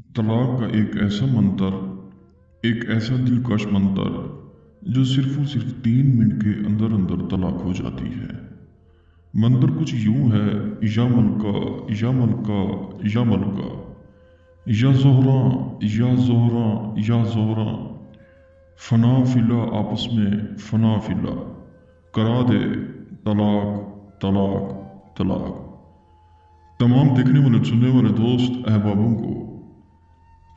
तलाक का एक ऐसा मंतर, एक ऐसा दिलकश मंतर जो सिर्फ और सिर्फ 3 मिनट के अंदर अंदर तलाक हो जाती है। मंतर कुछ यूं है, या मलका या मलका या मलका, या जोहरा या जोहरा या जोहरा, फना फिला आपस में फना फिला, करा दे तलाक तलाक तलाक। तमाम देखने वाले सुनने वाले दोस्त अहबाबों को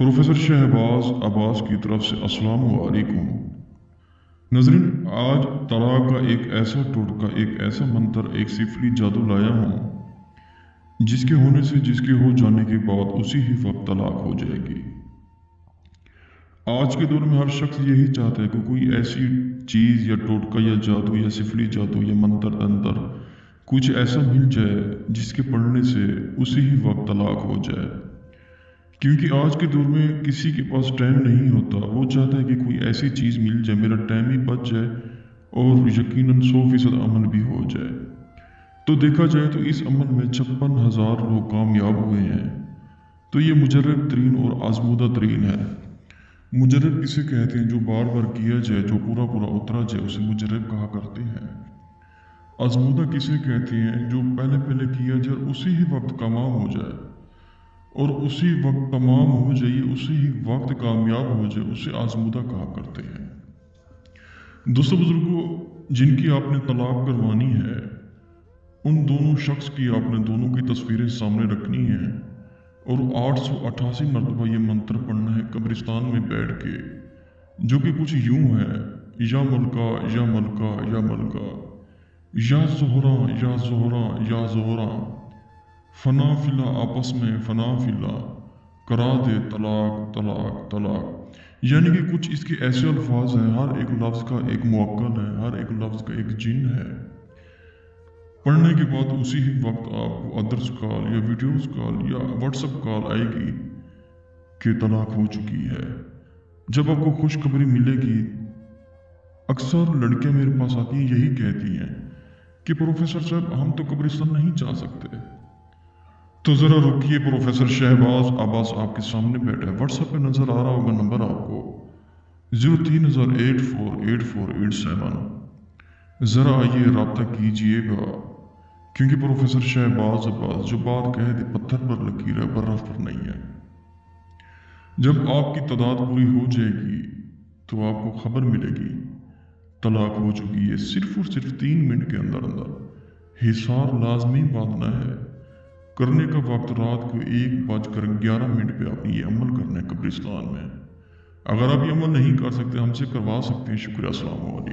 प्रोफेसर शहबाज अब्बास की तरफ से अस्सलाम वालेकुम। नजरीन, आज तलाक का एक ऐसा टोटका, एक ऐसा मंत्र, एक सिफली जादू लाया हूँ जिसके होने से, जिसके हो जाने के बाद उसी ही वक्त तलाक हो जाएगी। आज के दौर में हर शख्स यही चाहता है कि कोई ऐसी चीज़ या टोटका या जादू या सिफली जादू या मंत्र तंत्र कुछ ऐसा मिल जाए जिसके पढ़ने से उसी ही वक्त तलाक हो जाए। क्योंकि आज के दौर में किसी के पास टाइम नहीं होता, वो चाहता है कि कोई ऐसी चीज़ मिल जाए, मेरा टाइम ही बच जाए और यकीनन 100% अमल भी हो जाए। तो देखा जाए तो इस अमल में 56,000 लोग कामयाब हुए हैं। तो ये मुजर्रब तरीन और आजमूदा तरीन है। मुजर्रब किसे कहते हैं? जो बार बार किया जाए, जो पूरा पूरा उतरा जाए, उसे मुजर्रब कहा करते हैं। आजमूदा किसे कहते हैं? जो पहले पहले किया जाए, उसी ही वक्त तमाम हो जाए और उसी वक्त तमाम हो जाए, उसी ही वक्त कामयाब हो जाए, उसे आजमूदा कहा करते हैं। दोस्तों बुजुर्गों, जिनकी आपने तलाक करवानी है, उन दोनों शख्स की आपने दोनों की तस्वीरें सामने रखनी है और 888 मरतबा ये मंत्र पढ़ना है कब्रिस्तान में बैठ के, जो कि कुछ यूं है, या मलका या मलका या मलका, या जोहरा या जोहरा या जोहरा, फना फिला आपस में फना फिला, करा दे तलाक तलाक तलाक। यानी कि कुछ इसके ऐसे अल्फाज हैं, हर एक लफ्ज़ का एक मुअक्कल है, हर एक लफ्ज़ का एक जिन है। पढ़ने के बाद उसी ही वक्त आपको अदर्स कॉल या वीडियोस कॉल या व्हाट्सएप कॉल आएगी कि तलाक हो चुकी है। जब आपको खुशखबरी मिलेगी, अक्सर लड़कियां मेरे पास आती हैं, यही कहती हैं कि प्रोफेसर साहब, हम तो कब्रिस्तान नहीं जा सकते। तो ज़रा रुकिए, प्रोफेसर शहबाज अब्बास आपके सामने बैठा है। व्हाट्सएप पे नज़र आ रहा होगा नंबर आपको, 03,084,84,87। ज़रा आइए, रब्ता कीजिएगा, क्योंकि प्रोफेसर शहबाज अब्बास जो बात कह दे पत्थर पर लकीर है, बर्फ पर नहीं है। जब आपकी तादाद पूरी हो जाएगी तो आपको खबर मिलेगी तलाक हो चुकी है। सिर्फ और सिर्फ 3 मिनट के अंदर अंदर हिसार लाजमी बांधना है। करने का वक्त रात को 1:11 पे आपने ये अमल करना है कब्रिस्तान में। अगर आप ये अमल नहीं कर सकते, हमसे करवा सकते हैं। शुक्रिया, अस्सलाम वालेकुम।